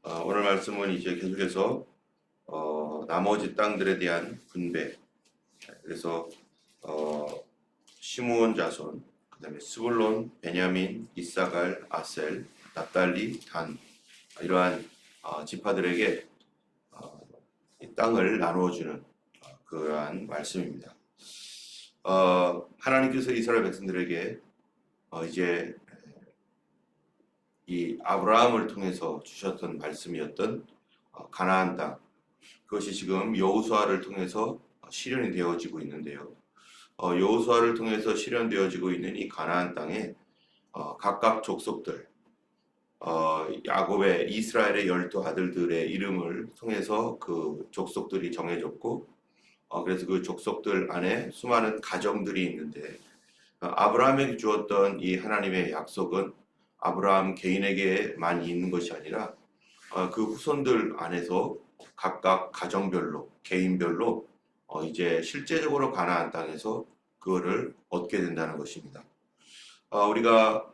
오늘 말씀은 이제 계속해서 나머지 땅들에 대한 분배. 그래서 시므온 자손, 그다음에 스불론, 베냐민, 이사갈, 아셀, 납달리, 단 이러한 지파들에게 이 땅을 나누어주는 그러한 말씀입니다. 하나님께서 이스라엘 백성들에게 이제 이 아브라함을 통해서 주셨던 말씀이었던 가나안 땅, 그것이 지금 여호수아를 통해서 실현이 되어지고 있는데요. 여호수아를 통해서 실현되어지고 있는 이 가나안 땅에 각각 족속들, 야곱의 이스라엘의 12아들들의 이름을 통해서 그 족속들이 정해졌고, 그래서 그 족속들 안에 수많은 가정들이 있는데, 아브라함에게 주었던 이 하나님의 약속은 아브라함 개인에게만 있는 것이 아니라 그 후손들 안에서 각각 가정별로, 개인별로 이제 실제적으로 가나안 땅에서 그거를 얻게 된다는 것입니다. 우리가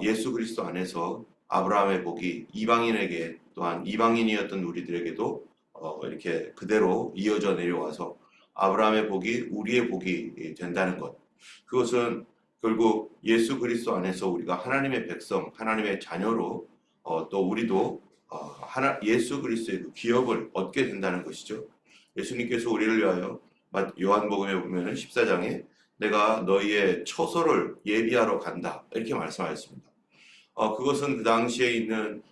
예수 그리스도 안에서 아브라함의 복이 이방인에게, 또한 이방인이었던 우리들에게도 이렇게 그대로 이어져 내려와서 아브라함의 복이 우리의 복이 된다는 것, 그것은 결국 예수 그리스도 안에서 우리가 하나님의 백성, 하나님의 자녀로 또 우리도 예수 그리스도의 그 기업을 얻게 된다는 것이죠. 예수님께서 우리를 위하여 요한복음에 보면 14장에 내가 너희의 처소를 예비하러 간다 이렇게 말씀하셨습니다. 그것은 그 당시에 있는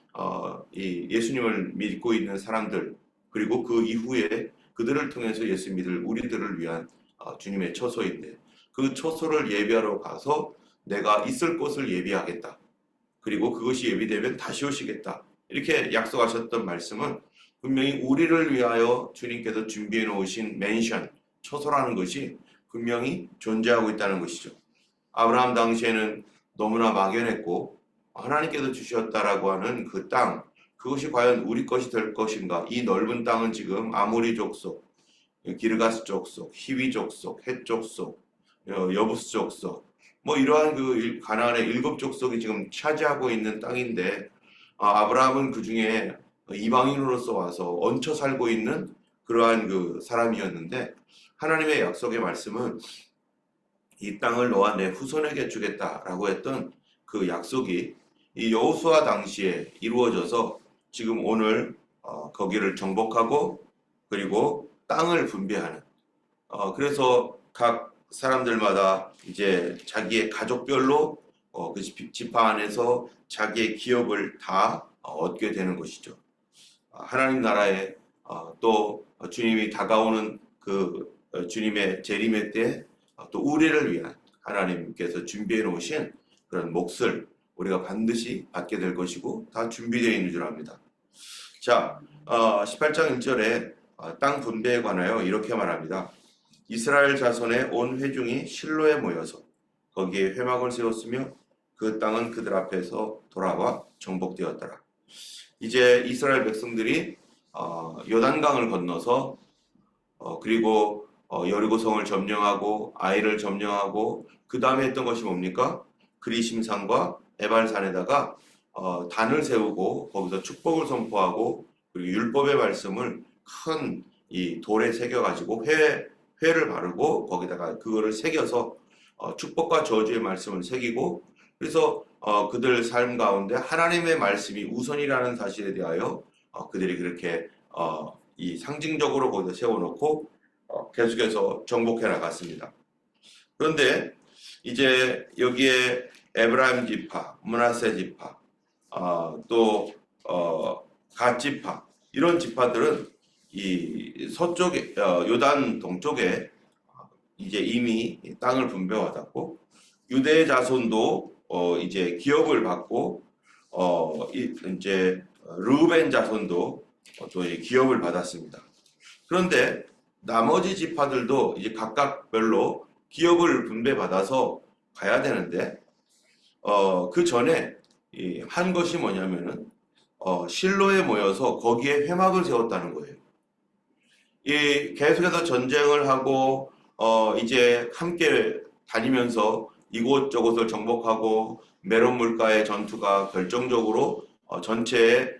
이 예수님을 믿고 있는 사람들, 그리고 그 이후에 그들을 통해서 예수 믿을 우리들을 위한 주님의 처소인데, 그 처소를 예비하러 가서 내가 있을 곳을 예비하겠다, 그리고 그것이 예비되면 다시 오시겠다, 이렇게 약속하셨던 말씀은 분명히 우리를 위하여 주님께서 준비해 놓으신 맨션, 처소라는 것이 분명히 존재하고 있다는 것이죠. 아브라함 당시에는 너무나 막연했고 하나님께서 주셨다라고 하는 그 땅, 그것이 과연 우리 것이 될 것인가. 이 넓은 땅은 지금 아모리 족속, 기르가스 족속, 히위 족속, 헷 족속, 여부스 족속, 뭐 이러한 그 가나안의 7족속이 지금 차지하고 있는 땅인데, 아브라함은 그 중에 이방인으로서 와서 얹혀 살고 있는 그러한 그 사람이었는데, 하나님의 약속의 말씀은 이 땅을 너와 내 후손에게 주겠다라고 했던 그 약속이 이 여호수아 당시에 이루어져서 지금 오늘 거기를 정복하고 그리고 땅을 분배하는, 그래서 각 사람들마다 이제 자기의 가족별로 그 지파 안에서 자기의 기업을 다 얻게 되는 것이죠. 하나님 나라에 또 주님이 다가오는 그 주님의 재림의 때 또 우리를 위한 하나님께서 준비해 놓으신 그런 몫을 우리가 반드시 받게 될 것이고 다 준비되어 있는 줄 압니다. 자, 18장 1절에 땅 분배에 관하여 이렇게 말합니다. 이스라엘 자손의 온 회중이 실로에 모여서 거기에 회막을 세웠으며 그 땅은 그들 앞에서 돌아와 정복되었더라. 이제 이스라엘 백성들이 요단강을 건너서 그리고 여리고성을 점령하고 아이를 점령하고 그 다음에 했던 것이 뭡니까? 그리심산과 에발산에다가 단을 세우고 거기서 축복을 선포하고 그리고 율법의 말씀을 큰 이 돌에 새겨가지고 회를 바르고 거기다가 그거를 새겨서 축복과 저주의 말씀을 새기고, 그래서 그들 삶 가운데 하나님의 말씀이 우선이라는 사실에 대하여 그들이 그렇게 이 상징적으로 거기다 세워놓고 계속해서 정복해 나갔습니다. 그런데 이제 여기에 에브라임 지파, 므낫세 지파, 또 갓 지파, 이런 지파들은 이 서쪽에 요단 동쪽에 이제 이미 땅을 분배받았고, 유대의 자손도 이제 기업을 받고 이제 르우벤 자손도 또 기업을 받았습니다. 그런데 나머지 지파들도 이제 각각별로 기업을 분배받아서 가야 되는데, 그 전에 한 것이 뭐냐면은 실로에 모여서 거기에 회막을 세웠다는 거예요. 계속해서 전쟁을 하고 이제 함께 다니면서 이곳저곳을 정복하고 메론 물가의 전투가 결정적으로 전체의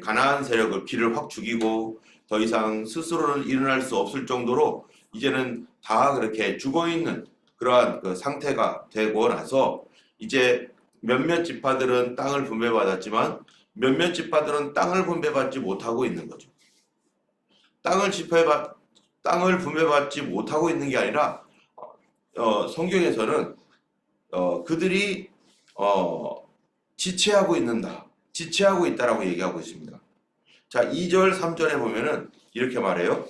가나안 세력을 기를 확 죽이고 더 이상 스스로는 일어날 수 없을 정도로 이제는 다 그렇게 죽어 있는 그러한 그 상태가 되고 나서 이제 몇몇 지파들은 땅을 분배받았지만 몇몇 지파들은 땅을 분배받지 못하고 있는 거죠. 땅을 분배받지 못하고 있는 게 아니라 성경에서는 그들이 지체하고 있다라고 얘기하고 있습니다. 자, 2절 3절에 보면은 이렇게 말해요.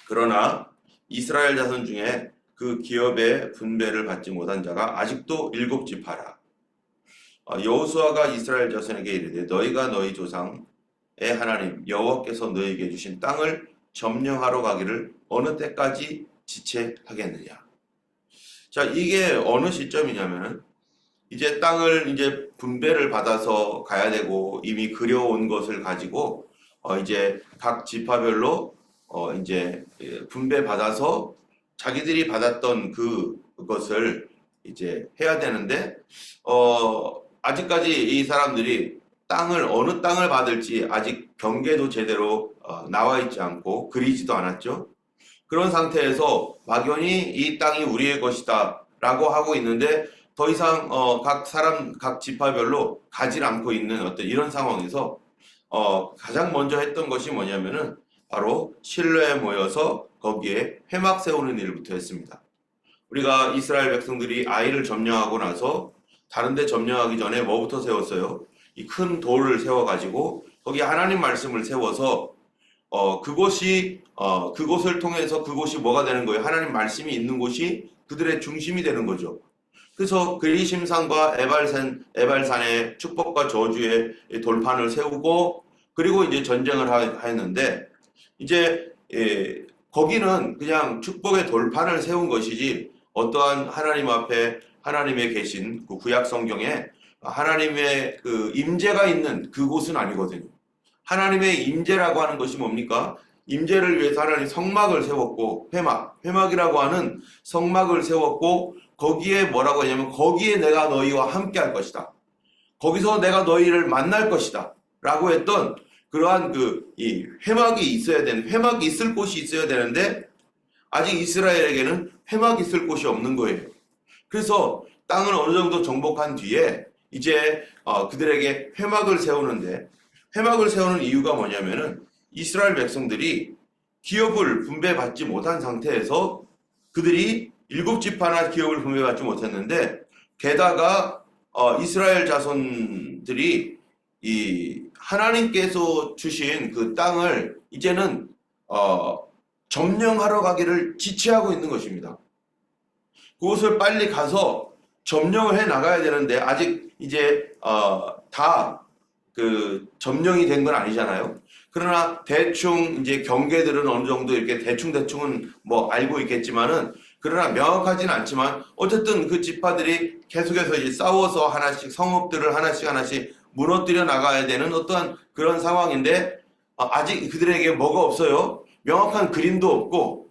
그러나 이스라엘 자손 중에 그 기업의 분배를 받지 못한 자가 아직도 7지파라. 여호수아가 이스라엘 자손에게 이르되 너희가 너희 조상의 하나님 여호와께서 너희에게 주신 땅을 점령하러 가기를 어느 때까지 지체하겠느냐. 자, 이게 어느 시점이냐면 이제 땅을 이제 분배를 받아서 가야 되고 이미 그려온 것을 가지고 이제 각 지파별로 이제 분배 받아서 자기들이 받았던 그것을 이제 해야 되는데 아직까지 이 사람들이 어느 땅을 받을지 아직 경계도 제대로 나와 있지 않고 그리지도 않았죠. 그런 상태에서 막연히 이 땅이 우리의 것이다 라고 하고 있는데 더 이상 각 지파별로 가지 않고 있는 어떤 이런 상황에서 가장 먼저 했던 것이 뭐냐면은 바로 실로에 모여서 거기에 회막 세우는 일부터 했습니다. 우리가 이스라엘 백성들이 아이를 점령하고 나서 다른 데 점령하기 전에 뭐부터 세웠어요? 이 큰 돌을 세워가지고 거기에 하나님 말씀을 세워서 그곳을 통해서 그곳이 뭐가 되는 거예요? 하나님 말씀이 있는 곳이 그들의 중심이 되는 거죠. 그래서 그리심산과 에발산의 축복과 저주의 돌판을 세우고 그리고 이제 전쟁을 하였는데 이제 거기는 그냥 축복의 돌판을 세운 것이지 어떠한 하나님 앞에 하나님의 계신 그 구약 성경에 하나님의 그 임재가 있는 그곳은 아니거든요. 하나님의 임재라고 하는 것이 뭡니까? 임재를 위해서 하나님 성막을 세웠고 회막이라고 하는 성막을 세웠고 거기에 뭐라고 하냐면 거기에 내가 너희와 함께 할 것이다. 거기서 내가 너희를 만날 것이다. 라고 했던 그러한 이 회막이 회막이 있을 곳이 있어야 되는데 아직 이스라엘에게는 회막이 있을 곳이 없는 거예요. 그래서 땅을 어느 정도 정복한 뒤에 이제 그들에게 회막을 세우는데 회막을 세우는 이유가 뭐냐면은 이스라엘 백성들이 기업을 분배받지 못한 상태에서 그들이 7지파나 기업을 분배받지 못했는데 게다가 이스라엘 자손들이 이 하나님께서 주신 그 땅을 이제는 점령하러 가기를 지체하고 있는 것입니다. 그곳을 빨리 가서 점령을 해 나가야 되는데 아직 이제 다 점령이 된 건 아니잖아요. 그러나 대충 이제 경계들은 어느 정도 이렇게 대충은 뭐 알고 있겠지만은 그러나 명확하진 않지만 어쨌든 그 지파들이 계속해서 이제 싸워서 하나씩 성읍들을 하나씩 무너뜨려 나가야 되는 어떠한 그런 상황인데 아직 그들에게 뭐가 없어요. 명확한 그림도 없고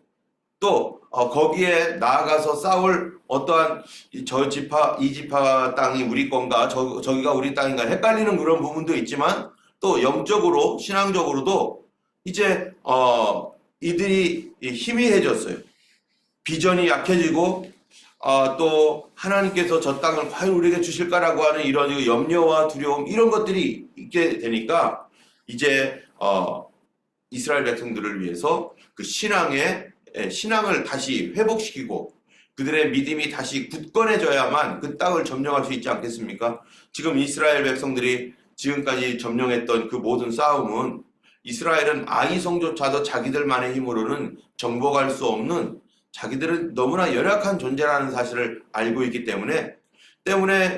또 거기에 나아가서 싸울 어떠한 이 지파 땅이 우리 건가 저기가 우리 땅인가 헷갈리는 그런 부분도 있지만 또 영적으로 신앙적으로도 이제 이들이 희미해졌어요. 비전이 약해지고 또 하나님께서 저 땅을 과연 우리에게 주실까라고 하는 이런 염려와 두려움 이런 것들이 있게 되니까 이제 이스라엘 백성들을 위해서 그 신앙을 다시 회복시키고 그들의 믿음이 다시 굳건해져야만 그 땅을 점령할 수 있지 않겠습니까? 지금 이스라엘 백성들이 지금까지 점령했던 그 모든 싸움은 이스라엘은 아이성조차도 자기들만의 힘으로는 정복할 수 없는 자기들은 너무나 연약한 존재라는 사실을 알고 있기 때문에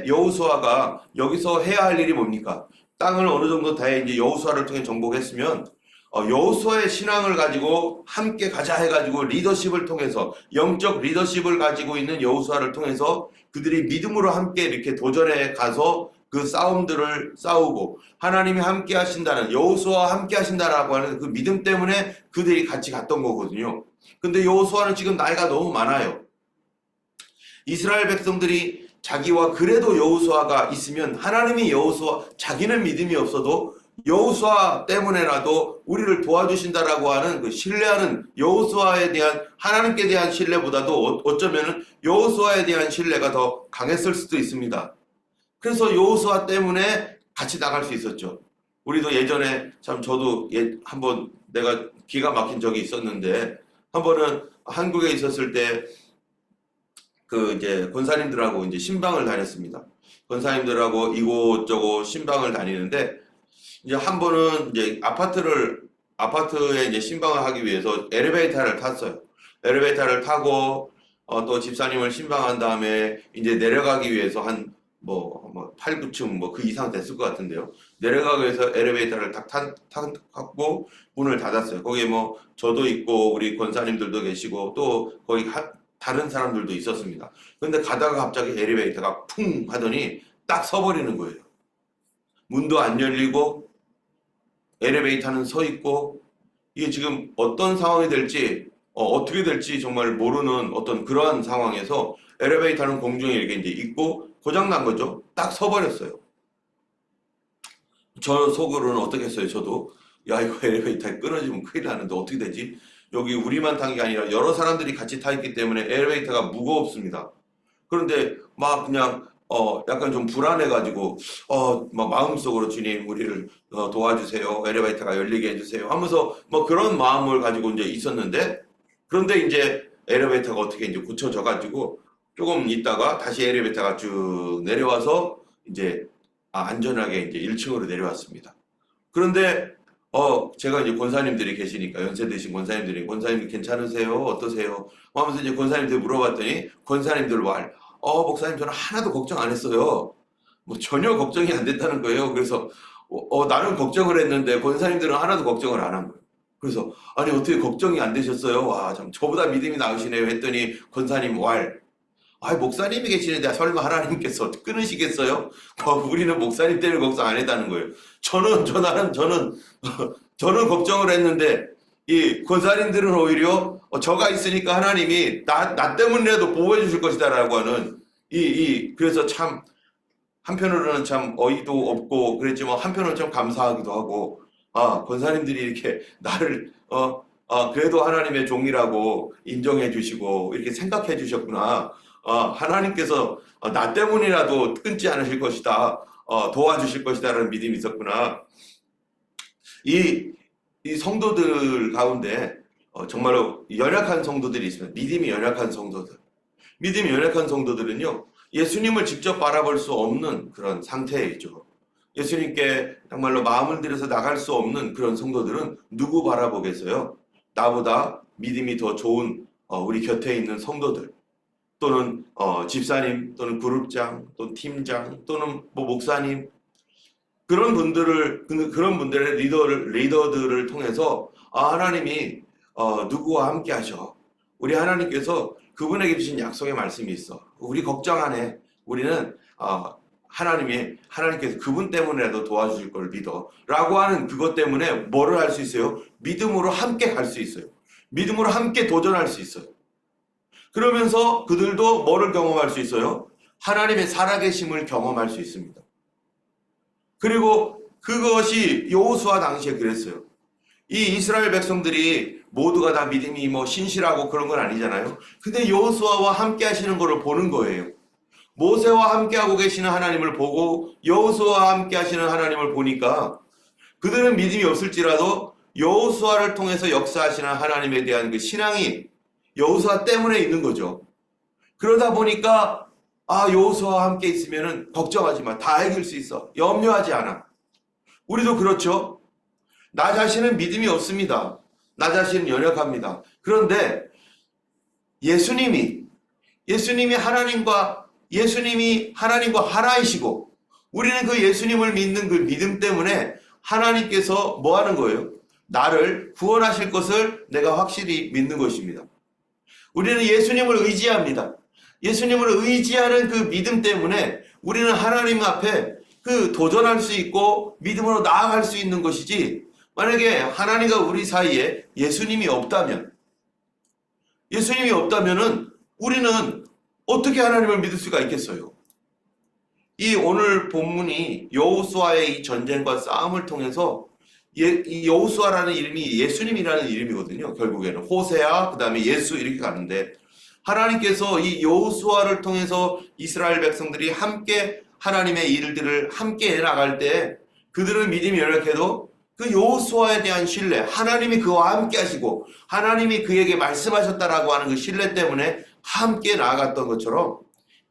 여호수아가 여기서 해야 할 일이 뭡니까? 땅을 어느 정도 다 이제 여호수아를 통해 정복했으면 여호수아의 신앙을 가지고 함께 가자 해가지고 리더십을 통해서 영적 리더십을 가지고 있는 여호수아를 통해서 그들이 믿음으로 함께 이렇게 도전해 가서 그 싸움들을 싸우고 하나님이 함께 하신다는 여호수아와 함께 하신다라고 하는 그 믿음 때문에 그들이 같이 갔던 거거든요. 근데 여호수아는 지금 나이가 너무 많아요. 이스라엘 백성들이 자기와 그래도 여호수아가 있으면 하나님이 자기는 믿음이 없어도 여호수아 때문에라도 우리를 도와주신다라고 하는 그 신뢰하는 여호수아에 대한 하나님께 대한 신뢰보다도 어쩌면은 여호수아에 대한 신뢰가 더 강했을 수도 있습니다. 그래서 여호수아 때문에 같이 나갈 수 있었죠. 우리도 예전에 참 저도 한번 내가 기가 막힌 적이 있었는데 한 번은 한국에 있었을 때 그 이제 권사님들하고 이제 신방을 다녔습니다. 권사님들하고 이곳저곳 신방을 다니는데 이제 한 번은 이제 아파트에 이제 신방을 하기 위해서 엘리베이터를 탔어요. 엘리베이터를 타고 또 집사님을 신방한 다음에 이제 내려가기 위해서 한 뭐 8, 9층 뭐 그 이상 됐을 것 같은데요. 내려가기 위해서 엘리베이터를 타고 문을 닫았어요. 거기에 뭐 저도 있고 우리 권사님들도 계시고 또 거기 다른 사람들도 있었습니다. 근데 가다가 갑자기 엘리베이터가 쿵 하더니 딱 서버리는 거예요. 문도 안 열리고 엘리베이터는 서 있고 이게 지금 어떤 상황이 될지 어떻게 될지 정말 모르는 어떤 그러한 상황에서 엘리베이터는 공중에 이렇게 이제 있고 고장난 거죠. 딱 서버렸어요. 저 속으로는 어떻게 했어요? 저도 야 이거 엘리베이터 끊어지면 큰일 나는데 어떻게 되지? 여기 우리만 탄 게 아니라 여러 사람들이 같이 타 있기 때문에 엘리베이터가 무겁습니다. 그런데 막 그냥 약간 좀 불안해가지고 막 마음속으로 주님 우리를 도와주세요. 엘리베이터가 열리게 해주세요. 하면서 뭐 그런 마음을 가지고 이제 있었는데 그런데 이제 엘리베이터가 어떻게 이제 고쳐져가지고 조금 있다가 다시 엘리베이터가 쭉 내려와서 이제 안전하게 이제 1층으로 내려왔습니다. 그런데 제가 이제 권사님들이 계시니까 연세 드신 권사님들 괜찮으세요? 어떠세요? 하면서 이제 권사님들 물어봤더니 권사님들 말 목사님 저는 하나도 걱정 안 했어요. 뭐 전혀 걱정이 안 됐다는 거예요. 그래서 나는 걱정을 했는데 권사님들은 하나도 걱정을 안 한 거예요. 그래서 아니 어떻게 걱정이 안 되셨어요? 와 참 저보다 믿음이 나으시네요 했더니 권사님 목사님이 계시는데 설마 하나님께서 끊으시겠어요? 우리는 목사님 때문에 걱정 안 했다는 거예요. 저는 걱정을 했는데 이 권사님들은 오히려 저가 있으니까 하나님이 나 때문이라도 보호해 주실 것이다라고 하는 그래서 참 한편으로는 참 어이도 없고 그랬지만 한편으로는 좀 감사하기도 하고 권사님들이 이렇게 나를 그래도 하나님의 종이라고 인정해 주시고 이렇게 생각해 주셨구나. 하나님께서 나 때문이라도 끊지 않으실 것이다. 도와주실 것이다라는 믿음이 있었구나. 이 성도들 가운데 정말로 연약한 성도들이 있습니다. 믿음이 연약한 성도들은요. 예수님을 직접 바라볼 수 없는 그런 상태이죠. 예수님께 정말로 마음을 들여서 나갈 수 없는 그런 성도들은 누구 바라보겠어요? 나보다 믿음이 더 좋은 우리 곁에 있는 성도들 또는 집사님 또는 그룹장 또는 팀장 또는 뭐 목사님 그런 분들의 리더들을 통해서 하나님이 누구와 함께 하셔. 우리 하나님께서 그분에게 주신 약속의 말씀이 있어. 우리 걱정 안 해. 우리는 하나님께서 그분 때문에라도 도와주실 걸 믿어. 라고 하는 그것 때문에 뭐를 할 수 있어요? 믿음으로 함께 갈 수 있어요. 믿음으로 함께 도전할 수 있어요. 그러면서 그들도 뭐를 경험할 수 있어요? 하나님의 살아계심을 경험할 수 있습니다. 그리고 그것이 여호수아 당시에 그랬어요. 이 이스라엘 백성들이 모두가 다 믿음이 뭐 신실하고 그런 건 아니잖아요. 근데 여호수아와 함께 하시는 것을 보는 거예요. 모세와 함께하고 계시는 하나님을 보고 여호수아와 함께 하시는 하나님을 보니까 그들은 믿음이 없을지라도 여호수아를 통해서 역사하시는 하나님에 대한 그 신앙이 여호수아 때문에 있는 거죠. 그러다 보니까 여호수아와 함께 있으면은 걱정하지 마. 다 이길 수 있어. 염려하지 않아. 우리도 그렇죠. 나 자신은 믿음이 없습니다. 나 자신은 연약합니다. 그런데 예수님이 하나님과 하나이시고 우리는 그 예수님을 믿는 그 믿음 때문에 하나님께서 뭐 하는 거예요? 나를 구원하실 것을 내가 확실히 믿는 것입니다. 우리는 예수님을 의지합니다. 예수님을 의지하는 그 믿음 때문에 우리는 하나님 앞에 그 도전할 수 있고 믿음으로 나아갈 수 있는 것이지, 만약에 하나님과 우리 사이에 예수님이 없다면은 우리는 어떻게 하나님을 믿을 수가 있겠어요? 이 오늘 본문이 여호수아의 이 전쟁과 싸움을 통해서 이 여호수아라는 이름이 예수님이라는 이름이거든요. 결국에는 호세아 그다음에 예수 이렇게 가는데 하나님께서 이 여호수아를 통해서 이스라엘 백성들이 함께 하나님의 일들을 함께 해나갈 때 그들은 믿음이 연약해도 그 여호수아에 대한 신뢰, 하나님이 그와 함께 하시고 하나님이 그에게 말씀하셨다라고 하는 그 신뢰 때문에 함께 나아갔던 것처럼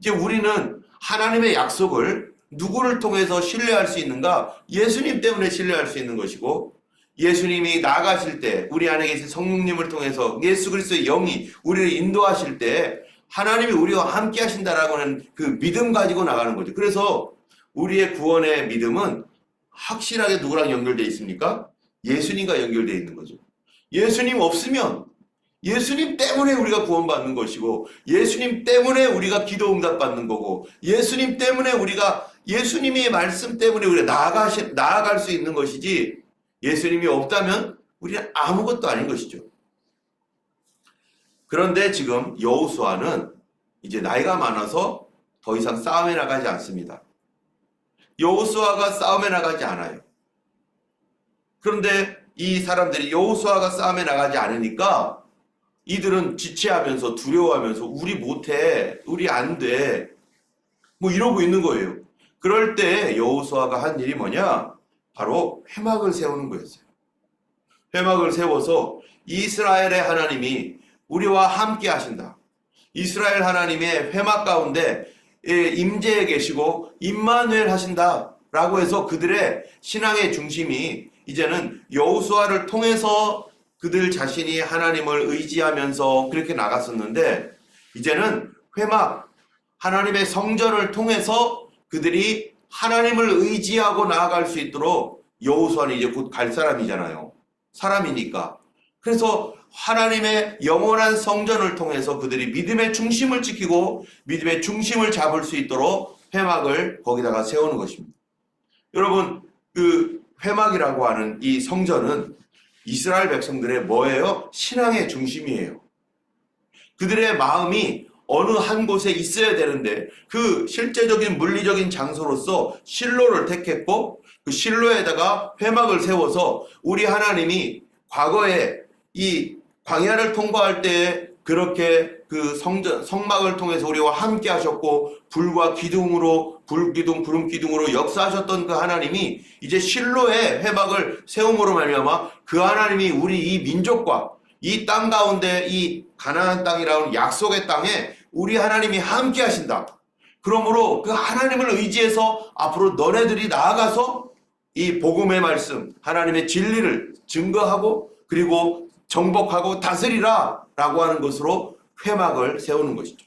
이제 우리는 하나님의 약속을 누구를 통해서 신뢰할 수 있는가? 예수님 때문에 신뢰할 수 있는 것이고 예수님이 나가실 때 우리 안에 계신 성령님을 통해서 예수 그리스도의 영이 우리를 인도하실 때 하나님이 우리와 함께 하신다라고 하는 그 믿음 가지고 나가는 거죠. 그래서 우리의 구원의 믿음은 확실하게 누구랑 연결되어 있습니까? 예수님과 연결되어 있는 거죠. 예수님 없으면 예수님 때문에 우리가 구원받는 것이고 예수님 때문에 우리가 기도 응답 받는 거고 예수님 때문에 우리가 예수님의 말씀 때문에 우리가 나아갈 수 있는 것이지 예수님이 없다면 우리는 아무것도 아닌 것이죠. 그런데 지금 여호수아는 이제 나이가 많아서 더 이상 싸움에 나가지 않습니다. 여호수아가 싸움에 나가지 않아요. 그런데 이 사람들이 여호수아가 싸움에 나가지 않으니까 이들은 지체하면서 두려워하면서 우리 못해, 우리 안 돼, 뭐 이러고 있는 거예요. 그럴 때 여호수아가 한 일이 뭐냐? 바로 회막을 세우는 거였어요. 회막을 세워서 이스라엘의 하나님이 우리와 함께 하신다. 이스라엘 하나님의 회막 가운데 임재해 계시고 임마누엘 하신다라고 해서 그들의 신앙의 중심이 이제는 여호수아를 통해서 그들 자신이 하나님을 의지하면서 그렇게 나갔었는데 이제는 회막 하나님의 성전을 통해서 그들이 하나님을 의지하고 나아갈 수 있도록 여호수아는 이제 곧 갈 사람이잖아요. 사람이니까. 그래서 하나님의 영원한 성전을 통해서 그들이 믿음의 중심을 지키고 믿음의 중심을 잡을 수 있도록 회막을 거기다가 세우는 것입니다. 여러분, 그 회막이라고 하는 이 성전은 이스라엘 백성들의 뭐예요? 신앙의 중심이에요. 그들의 마음이 어느 한 곳에 있어야 되는데 그 실제적인 물리적인 장소로서 실로를 택했고 그 실로에다가 회막을 세워서 우리 하나님이 과거에 이 광야를 통과할 때 그렇게 그 성막을 통해서 우리와 함께 하셨고 불과 기둥으로 불기둥 구름기둥으로 역사하셨던 그 하나님이 이제 실로에 회막을 세움으로 말미암아 그 하나님이 우리 이 민족과 이 땅 가운데 이 가나안 땅이라는 약속의 땅에 우리 하나님이 함께 하신다. 그러므로 그 하나님을 의지해서 앞으로 너네들이 나아가서 이 복음의 말씀 하나님의 진리를 증거하고 그리고 정복하고 다스리라 라고 하는 것으로 회막을 세우는 것이죠.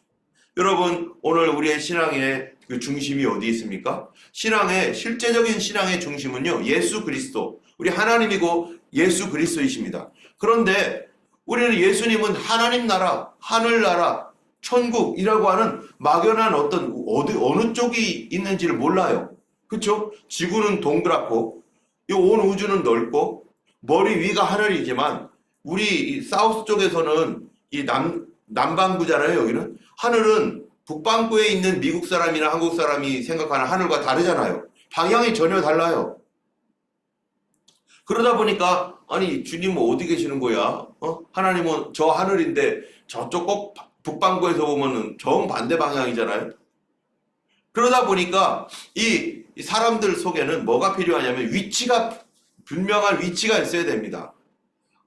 여러분, 오늘 우리의 신앙의 그 중심이 어디 있습니까? 실제적인 신앙의 중심은요, 예수 그리스도, 우리 하나님이고 예수 그리스도이십니다. 그런데 우리는 예수님은 하나님 나라, 하늘나라, 천국이라고 하는 막연한 어느 쪽이 있는지를 몰라요. 그렇죠? 지구는 동그랗고 이 온 우주는 넓고 머리 위가 하늘이지만 우리 사우스 쪽에서는 이 남반구잖아요. 여기는 하늘은 북반구에 있는 미국 사람이나 한국 사람이 생각하는 하늘과 다르잖아요. 방향이 전혀 달라요. 그러다 보니까 아니 주님은 어디 계시는 거야? 하나님은 저 하늘인데 저쪽 꼭 북반구에서 보면은 정반대 방향이잖아요. 그러다 보니까 이 사람들 속에는 뭐가 필요하냐면 분명한 위치가 있어야 됩니다.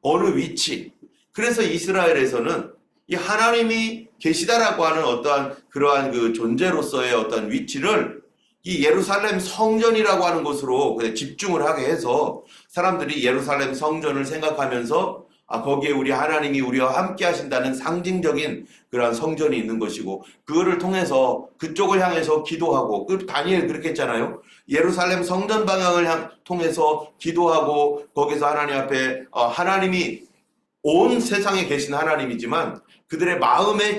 어느 위치. 그래서 이스라엘에서는 이 하나님이 계시다라고 하는 어떠한 그러한 그 존재로서의 어떤 위치를 이 예루살렘 성전이라고 하는 곳으로 집중을 하게 해서 사람들이 예루살렘 성전을 생각하면서 거기에 우리 하나님이 우리와 함께 하신다는 상징적인 그러한 성전이 있는 것이고 그거를 통해서 그쪽을 향해서 기도하고 다니엘 그렇게 했잖아요. 예루살렘 성전 방향을 통해서 기도하고 거기서 하나님 앞에 하나님이 온 세상에 계신 하나님이지만 그들의 마음을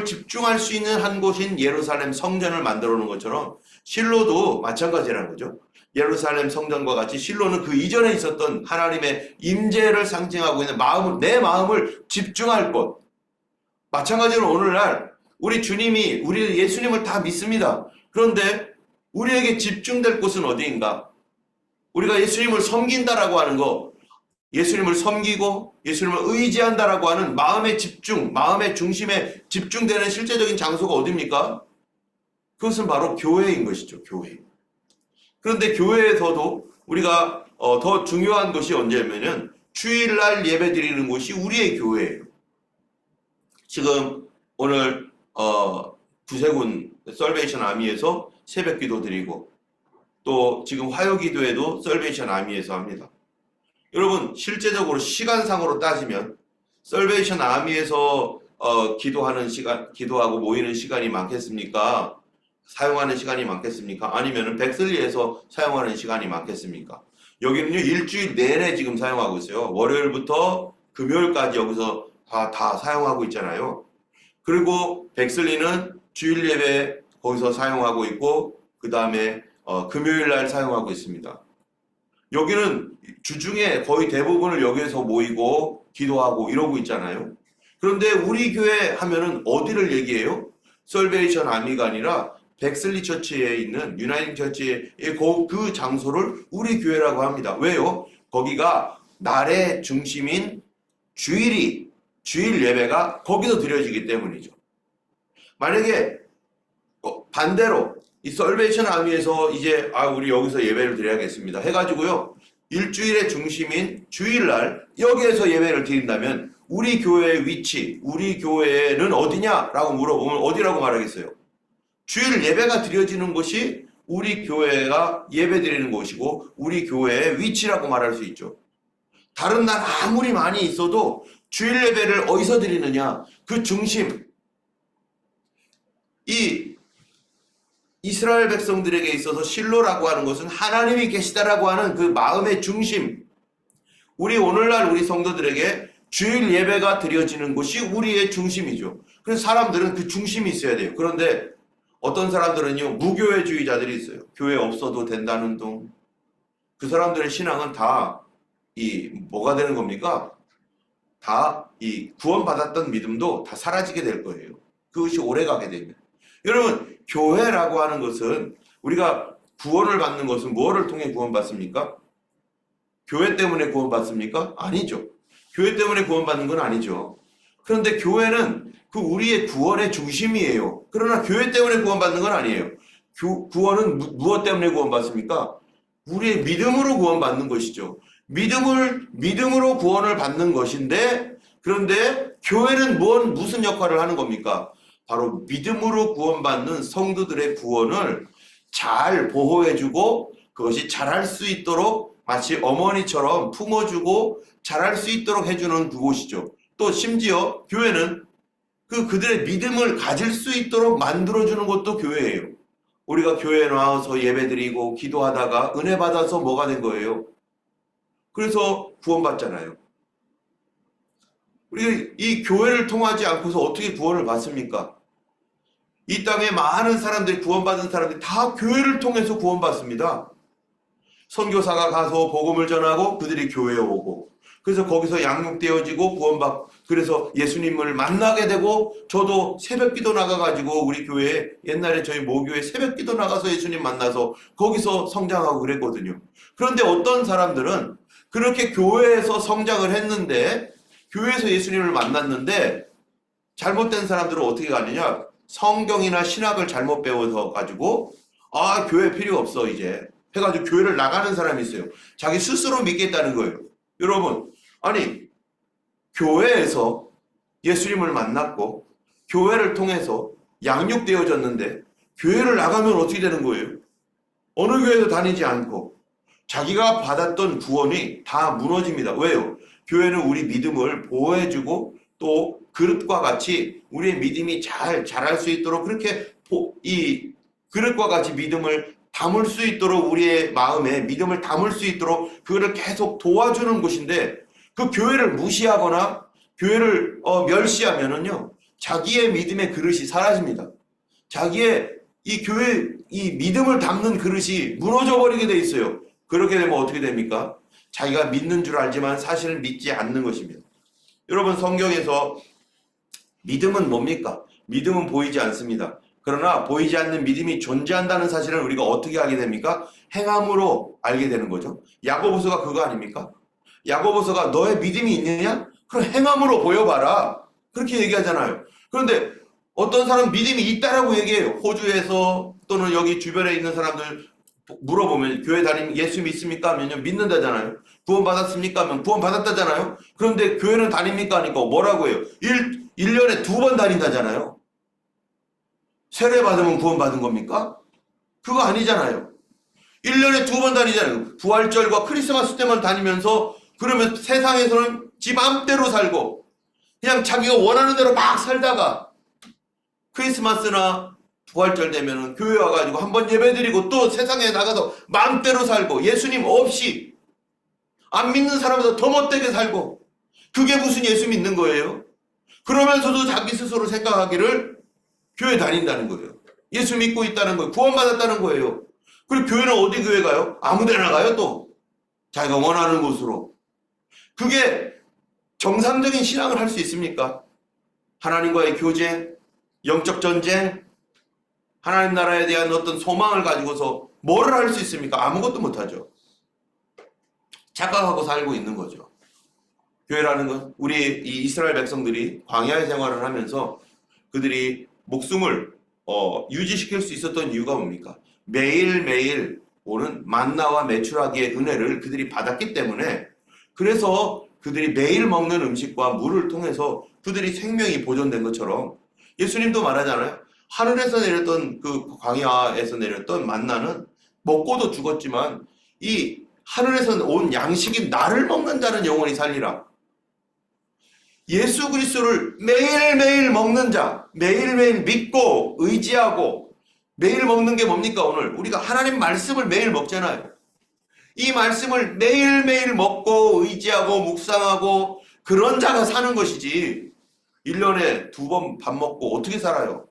집중할 수 있는 한 곳인 예루살렘 성전을 만들어 놓은 것처럼 실로도 마찬가지라는 거죠. 예루살렘 성전과 같이 실로는 그 이전에 있었던 하나님의 임재를 상징하고 있는 내 마음을 집중할 곳. 마찬가지로 오늘날 우리 예수님을 다 믿습니다. 그런데 우리에게 집중될 곳은 어디인가? 우리가 예수님을 섬긴다라고 하는 거, 예수님을 섬기고 예수님을 의지한다라고 하는 마음의 집중, 마음의 중심에 집중되는 실제적인 장소가 어디입니까? 그것은 바로 교회인 것이죠. 교회. 그런데 교회에서도 우리가 더 중요한 것이 언제냐면은 주일날 예배 드리는 곳이 우리의 교회예요. 지금 오늘 구세군 썰베이션 아미에서 새벽 기도 드리고 또 지금 화요 기도에도 썰베이션 아미에서 합니다. 여러분 실제적으로 시간상으로 따지면 썰베이션 아미에서 기도하는 시간, 기도하고 모이는 시간이 많겠습니까? 사용하는 시간이 많겠습니까? 아니면은 백슬리에서 사용하는 시간이 많겠습니까? 여기는요 일주일 내내 지금 사용하고 있어요. 월요일부터 금요일까지 여기서 다 사용하고 있잖아요. 그리고 백슬리는 주일 예배 거기서 사용하고 있고 그 다음에 금요일 날 사용하고 있습니다. 여기는 주중에 거의 대부분을 여기에서 모이고 기도하고 이러고 있잖아요. 그런데 우리 교회 하면은 어디를 얘기해요? 썰베이션 아미가 아니라 백슬리 처치에 있는 유나이팅 처치의 그 장소를 우리 교회라고 합니다. 왜요? 거기가 날의 중심인 주일 예배가 거기서 드려지기 때문이죠. 만약에 반대로 이 썰베이션 아미에서 이제 우리 여기서 예배를 드려야겠습니다 해가지고요 일주일의 중심인 주일날 여기에서 예배를 드린다면 우리 교회의 위치, 우리 교회는 어디냐라고 물어보면 어디라고 말하겠어요? 주일 예배가 드려지는 곳이 우리 교회가 예배 드리는 곳이고 우리 교회의 위치라고 말할 수 있죠. 다른 날 아무리 많이 있어도 주일 예배를 어디서 드리느냐? 그 중심, 이 이스라엘 백성들에게 있어서 실로라고 하는 것은 하나님이 계시다라고 하는 그 마음의 중심. 우리 오늘날 우리 성도들에게 주일 예배가 드려지는 곳이 우리의 중심이죠. 그래서 사람들은 그 중심이 있어야 돼요. 그런데 어떤 사람들은요 무교회주의자들이 있어요. 교회 없어도 된다는 둥. 그 사람들의 신앙은 다 뭐가 되는 겁니까? 다 구원받았던 믿음도 다 사라지게 될 거예요. 그것이 오래가게 되면. 여러분 교회라고 하는 것은 우리가 구원을 받는 것은 무엇을 통해 구원받습니까? 교회 때문에 구원받습니까? 아니죠. 교회 때문에 구원받는 건 아니죠. 그런데 교회는 그 우리의 구원의 중심이에요. 그러나 교회 때문에 구원받는 건 아니에요. 구원은 무엇 때문에 구원받습니까? 우리의 믿음으로 구원받는 것이죠. 믿음으로 구원을 받는 것인데 그런데 교회는 무슨 역할을 하는 겁니까? 바로 믿음으로 구원받는 성도들의 구원을 잘 보호해주고 그것이 잘할 수 있도록 마치 어머니처럼 품어주고 잘할 수 있도록 해주는 그곳이죠. 또 심지어 교회는 그들의 믿음을 가질 수 있도록 만들어주는 것도 교회예요. 우리가 교회에 나와서 예배드리고 기도하다가 은혜 받아서 뭐가 된 거예요? 그래서 구원받잖아요. 우리가 이 교회를 통하지 않고서 어떻게 구원을 받습니까? 이 땅에 많은 사람들이 구원받은 사람들이 다 교회를 통해서 구원받습니다. 선교사가 가서 복음을 전하고 그들이 교회에 오고 그래서 거기서 양육되어지고 그래서 예수님을 만나게 되고 저도 새벽기도 나가가지고 우리 교회에 옛날에 저희 모교에 새벽기도 나가서 예수님 만나서 거기서 성장하고 그랬거든요. 그런데 어떤 사람들은 그렇게 교회에서 성장을 했는데 교회에서 예수님을 만났는데 잘못된 사람들은 어떻게 가느냐? 성경이나 신학을 잘못 배워서 가지고 교회 필요 없어 이제 해가지고 교회를 나가는 사람이 있어요. 자기 스스로 믿겠다는 거예요. 여러분 아니 교회에서 예수님을 만났고 교회를 통해서 양육되어졌는데 교회를 나가면 어떻게 되는 거예요? 어느 교회도 다니지 않고 자기가 받았던 구원이 다 무너집니다. 왜요? 교회는 우리 믿음을 보호해주고 또 그릇과 같이 우리의 믿음이 자랄 수 있도록 그렇게 이 그릇과 같이 믿음을 담을 수 있도록 우리의 마음에 믿음을 담을 수 있도록 그거를 계속 도와주는 곳인데 그 교회를 무시하거나 교회를 멸시하면은요 자기의 믿음의 그릇이 사라집니다. 자기의 이 교회 이 믿음을 담는 그릇이 무너져 버리게 돼 있어요. 그렇게 되면 어떻게 됩니까? 자기가 믿는 줄 알지만 사실은 믿지 않는 것입니다. 여러분 성경에서 믿음은 뭡니까? 믿음은 보이지 않습니다. 그러나 보이지 않는 믿음이 존재한다는 사실을 우리가 어떻게 알게 됩니까? 행함으로 알게 되는 거죠. 야고보서가 그거 아닙니까? 야고보서가 너의 믿음이 있느냐? 그럼 행함으로 보여봐라. 그렇게 얘기하잖아요. 그런데 어떤 사람 믿음이 있다라고 얘기해요. 호주에서 또는 여기 주변에 있는 사람들 물어보면 교회 다니면 예수 믿습니까? 하면요. 믿는다잖아요. 구원 받았습니까? 하면 구원 받았다잖아요. 그런데 교회는 다닙니까? 하니까 뭐라고 해요? 1년에 2번 다닌다잖아요. 세례 받으면 구원 받은 겁니까? 그거 아니잖아요. 1년에 2번 다니잖아요. 부활절과 크리스마스 때만 다니면서 그러면 세상에서는 지 맘대로 살고 그냥 자기가 원하는 대로 막 살다가 크리스마스나 부활절 되면은 교회 와가지고 한번 예배드리고 또 세상에 나가서 맘대로 살고 예수님 없이 안 믿는 사람보다 더 못되게 살고 그게 무슨 예수 믿는 거예요? 그러면서도 자기 스스로 생각하기를 교회 다닌다는 거예요. 예수 믿고 있다는 거예요. 구원받았다는 거예요. 그리고 교회는 어디 교회 가요? 아무 데나 가요 또. 자기가 원하는 곳으로. 그게 정상적인 신앙을 할 수 있습니까? 하나님과의 교제, 영적 전쟁, 하나님 나라에 대한 어떤 소망을 가지고서 뭐를 할 수 있습니까? 아무것도 못하죠. 착각하고 살고 있는 거죠. 교회라는 건 우리 이 이스라엘 백성들이 광야의 생활을 하면서 그들이 목숨을 유지시킬 수 있었던 이유가 뭡니까? 매일매일 오는 만나와 메추라기의 은혜를 그들이 받았기 때문에 그래서 그들이 매일 먹는 음식과 물을 통해서 그들이 생명이 보존된 것처럼 예수님도 말하잖아요. 하늘에서 내렸던 그 광야에서 내렸던 만나는 먹고도 죽었지만 이 하늘에서 온 양식이 나를 먹는 자는 영원히 살리라. 예수 그리스도를 매일매일 먹는 자, 매일매일 믿고 의지하고 매일 먹는 게 뭡니까 오늘? 우리가 하나님 말씀을 매일 먹잖아요. 이 말씀을 매일매일 먹고 의지하고 묵상하고 그런 자가 사는 것이지 1년에 2번 밥 먹고 어떻게 살아요?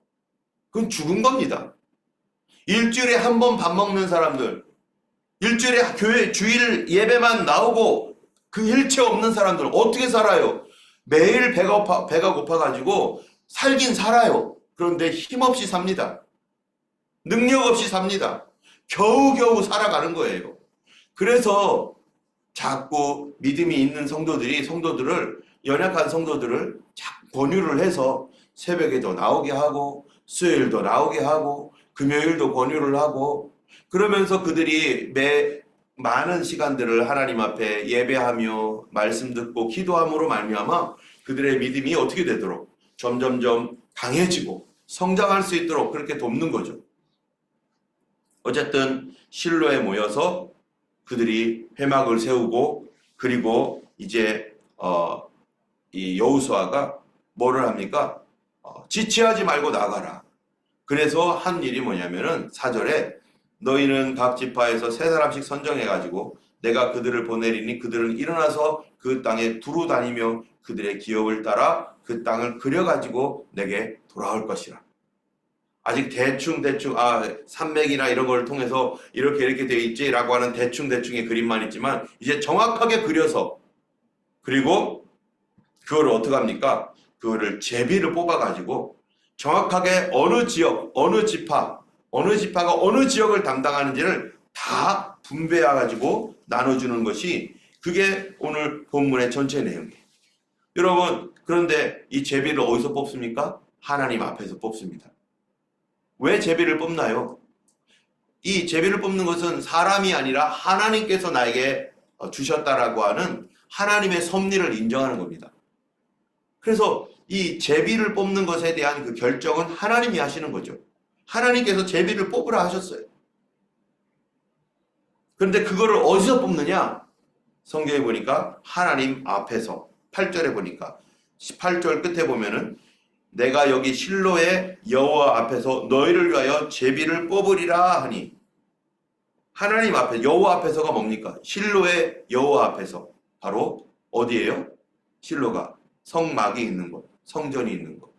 그건 죽은 겁니다. 일주일에 1번 밥 먹는 사람들, 일주일에 교회 주일 예배만 나오고 그 일체 없는 사람들 어떻게 살아요? 매일 배가 고파가지고 살긴 살아요. 그런데 힘없이 삽니다. 능력 없이 삽니다. 겨우겨우 살아가는 거예요. 그래서 자꾸 믿음이 있는 성도들을 연약한 성도들을 자꾸 권유를 해서 새벽에도 나오게 하고 수요일도 나오게 하고 금요일도 권유를 하고 그러면서 그들이 많은 시간들을 하나님 앞에 예배하며 말씀 듣고 기도함으로 말미암아 그들의 믿음이 어떻게 되도록 점점점 강해지고 성장할 수 있도록 그렇게 돕는 거죠. 어쨌든 실로에 모여서 그들이 회막을 세우고 그리고 이제 이 여호수아가 뭐를 합니까? 지체하지 말고 나가라. 그래서 한 일이 뭐냐면은 4절에 너희는 각 지파에서 3사람씩 선정해가지고 내가 그들을 보내리니 그들은 일어나서 그 땅에 두루 다니며 그들의 기업을 따라 그 땅을 그려가지고 내게 돌아올 것이라. 아직 대충 산맥이나 이런 걸 통해서 이렇게 돼 있지라고 하는 대충의 그림만 있지만 이제 정확하게 그려서 그리고 그거를 어떻게 합니까? 그거를 제비를 뽑아가지고 정확하게 어느 지역, 어느 지파가 어느 지역을 담당하는지를 다 분배해가지고 나눠주는 것이 그게 오늘 본문의 전체 내용이에요. 여러분, 그런데 이 제비를 어디서 뽑습니까? 하나님 앞에서 뽑습니다. 왜 제비를 뽑나요? 이 제비를 뽑는 것은 사람이 아니라 하나님께서 나에게 주셨다라고 하는 하나님의 섭리를 인정하는 겁니다. 그래서 이 제비를 뽑는 것에 대한 그 결정은 하나님이 하시는 거죠. 하나님께서 제비를 뽑으라 하셨어요. 그런데 그거를 어디서 뽑느냐? 성경에 보니까 하나님 앞에서 8절에 보니까 18절 끝에 보면은 내가 여기 실로의 여호와 앞에서 너희를 위하여 제비를 뽑으리라 하니 하나님 앞에 여호와 앞에서가 뭡니까? 실로의 여호와 앞에서 바로 어디예요? 실로가 성막이 있는 곳, 성전이 있는 곳.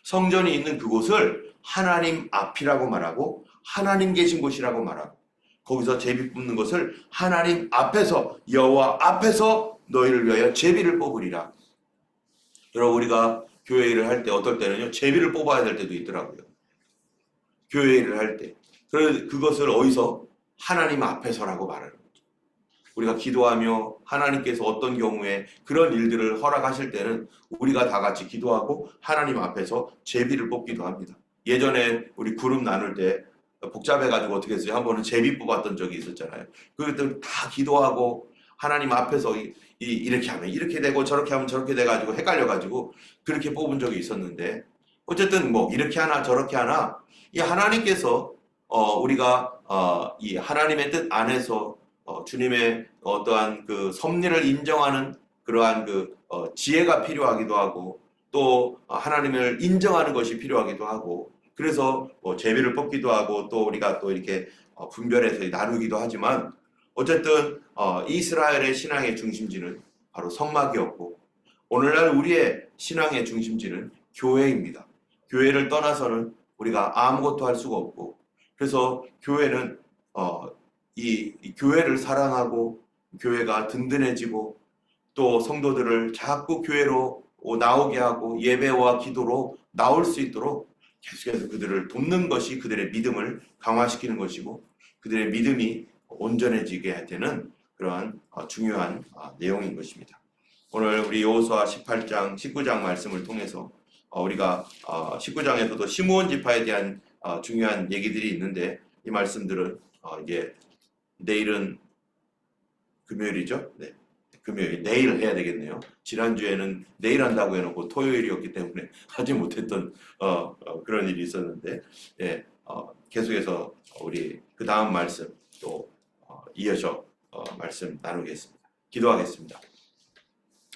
성전이 있는 그곳을 하나님 앞이라고 말하고 하나님 계신 곳이라고 말하고 거기서 제비 뽑는 것을 하나님 앞에서 여호와 앞에서 너희를 위하여 제비를 뽑으리라. 여러분 우리가 교회 일을 할 때 어떨 때는요 제비를 뽑아야 될 때도 있더라고요. 교회 일을 할 때. 그것을 어디서? 하나님 앞에서라고 말하는 거죠. 우리가 기도하며 하나님께서 어떤 경우에 그런 일들을 허락하실 때는 우리가 다 같이 기도하고 하나님 앞에서 제비를 뽑기도 합니다. 예전에 우리 그룹 나눌 때 복잡해가지고 어떻게 했어요? 한 번은 제비 뽑았던 적이 있었잖아요. 그때 다 기도하고 하나님 앞에서 이렇게 하면 이렇게 되고 저렇게 하면 저렇게 돼가지고 헷갈려가지고 그렇게 뽑은 적이 있었는데, 어쨌든 뭐 이렇게 하나 저렇게 하나 이 하나님께서 우리가 이 하나님의 뜻 안에서 주님의 어떠한 그 섭리를 인정하는 그러한 그 지혜가 필요하기도 하고, 또 하나님을 인정하는 것이 필요하기도 하고, 그래서 제비를 뽑기도 하고, 또 우리가 또 이렇게 분별해서 나누기도 하지만, 어쨌든 이스라엘의 신앙의 중심지는 바로 성막이었고, 오늘날 우리의 신앙의 중심지는 교회입니다. 교회를 떠나서는 우리가 아무것도 할 수가 없고, 그래서 교회는 이 교회를 사랑하고 교회가 든든해지고, 또 성도들을 자꾸 교회로 나오게 하고 예배와 기도로 나올 수 있도록 계속해서 그들을 돕는 것이 그들의 믿음을 강화시키는 것이고, 그들의 믿음이 온전해지게 되는 그러한 중요한 내용인 것입니다. 오늘 우리 여호수아 18장, 19장 말씀을 통해서 우리가 19장에서도 시므온 지파에 대한 중요한 얘기들이 있는데, 이 말씀들은 이제 내일은 금요일이죠. 네. 금요일, 내일 해야 되겠네요. 지난주에는 내일 한다고 해놓고 토요일이었기 때문에 하지 못했던 그런 일이 있었는데, 예, 계속해서 우리 그 다음 말씀 또 이어서 말씀 나누겠습니다. 기도하겠습니다.